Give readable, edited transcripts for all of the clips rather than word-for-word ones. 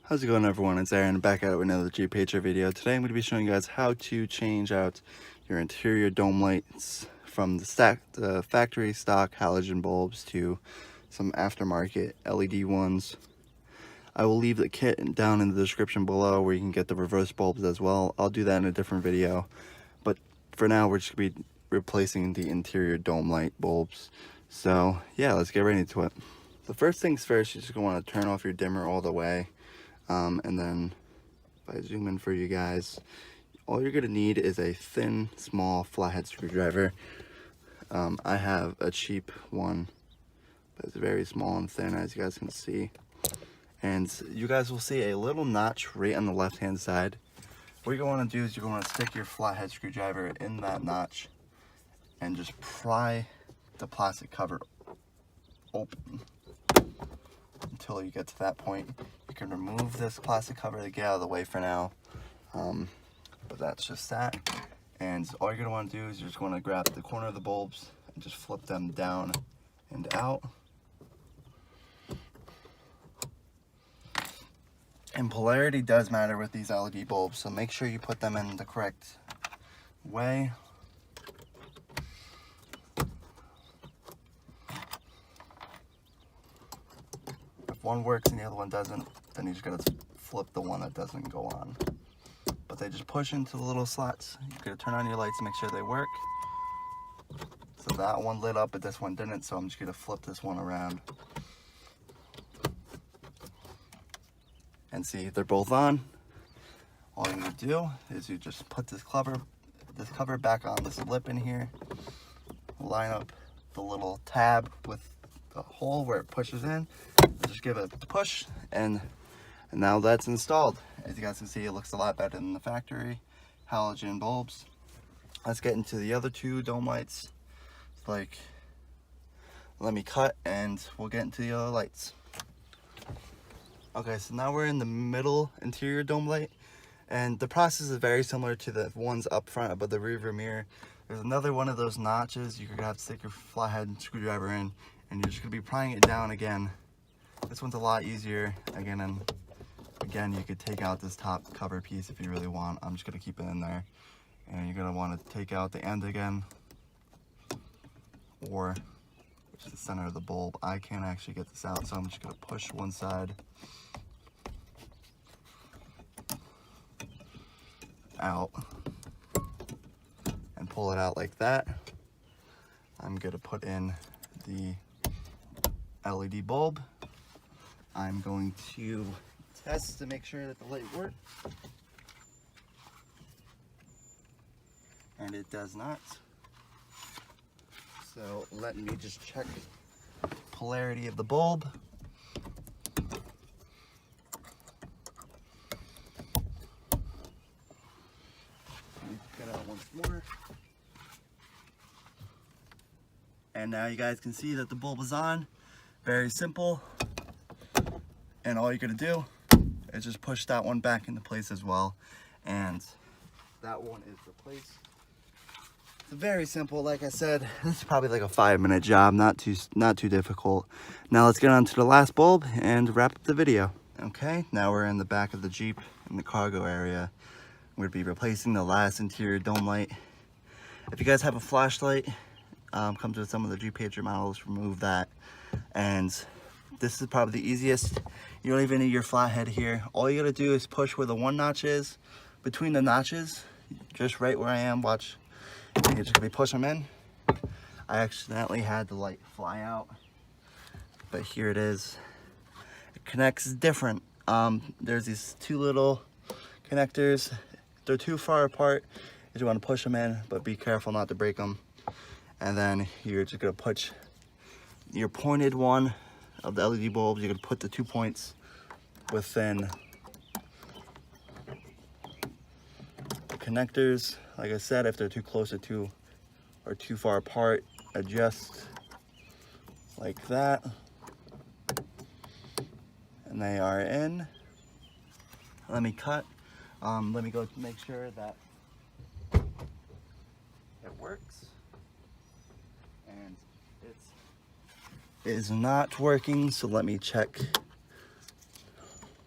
How's it going, everyone? It's Aaron, back at it with another Jeep Patriot video. Today I'm going to be showing you guys how to change out your interior dome lights from the factory stock halogen bulbs to some aftermarket LED ones. I will leave the kit down in the description below where you can get the reverse bulbs as well. I'll do that in a different video, but for now we're just going to be replacing the interior dome light bulbs. So yeah, let's get right into it. The first things first, you're just going to want to turn off your dimmer all the way. And then if I zoom in for you guys, all you're going to need is a thin, small flathead screwdriver. I have a cheap one, but it's very small and thin, as you guys can see. And you guys will see a little notch right on the left hand side. What you're going to do is you're going to stick your flathead screwdriver in that notch and just pry the plastic cover open until you get to that point. You can remove this plastic cover to get out of the way for now, but that's just that. And all you're going to want to do is you're just going to grab the corner of the bulbs and just flip them down and out. And polarity does matter with these LED bulbs, so make sure you put them in the correct way. If one works and the other one doesn't, then you just gotta flip the one that doesn't go on. But they just push into the little slots. You're gonna turn on your lights to make sure they work. So that one lit up, but this one didn't, so I'm just gonna flip this one around. And see, they're both on. All you need to do is you just put this cover back on this lip in here, line up the little tab with the hole where it pushes in, just give it a push, and now that's installed. As you guys can see, it looks a lot better than the factory halogen bulbs. Let's get into the other two dome lights. Let me cut and we'll get into the other lights. Okay, so now we're in the middle interior dome light, and the process is very similar to the ones up front above the rearview mirror. There's another one of those notches you're gonna have to stick your flathead screwdriver in, and you're just gonna be prying it down again. This one's a lot easier again, and again you could take out this top cover piece if you really want. I'm just gonna keep it in there, and you're gonna want to take out the end again, or which is the center of the bulb. I can't actually get this out, so I'm just gonna push one side out and pull it out like that. I'm gonna put in the LED bulb. I'm going to test to make sure that the light works, and it does not. So let me just check polarity of the bulb. Get out once more. And now you guys can see that the bulb is on. Very simple. And all you're gonna do is just push that one back into place as well. And that one is replaced. It's very simple. Like I said, this is probably like a 5-minute job, not too difficult. Now let's get on to the last bulb and wrap up the video. Okay, now we're in the back of the Jeep in the cargo area. We're gonna be replacing the last interior dome light. If you guys have a flashlight, comes with some of the Jeep Patriot models, remove that. And this is probably the easiest. You don't even need your flathead here. All you gotta do is push where the one notch is, between the notches, just right where I am, watch. And you're just gonna be pushing them in. I accidentally had the light fly out, but here it is. It connects different. There's these two little connectors. They're too far apart. You want to push them in, but be careful not to break them. And then you're just gonna put your pointed one of the LED bulbs. You're gonna put the 2 points within the connectors. Like I said, if they're too close or too far apart, adjust like that, and they are in. Let me cut. Let me go make sure that it works. And it is not working, so let me check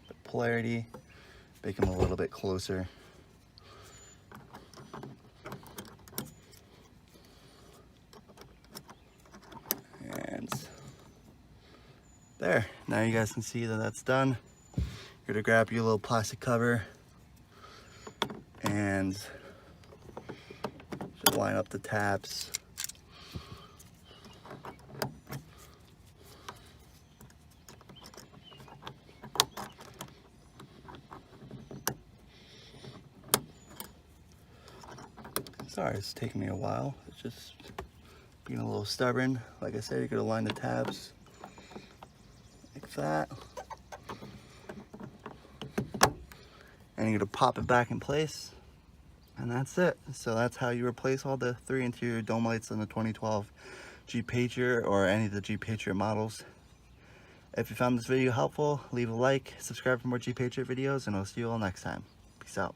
the polarity, make them a little bit closer. And there, now you guys can see that that's done. You're gonna grab your little plastic cover and just line up the tabs. Sorry, it's taking me a while. It's just being a little stubborn. Like I said, you're gonna line the tabs like that. And you're gonna pop it back in place. And that's it. So that's how you replace all the 3 interior dome lights in the 2012 Jeep Patriot or any of the Jeep Patriot models. If you found this video helpful, leave a like, subscribe for more Jeep Patriot videos, and I'll see you all next time. Peace out.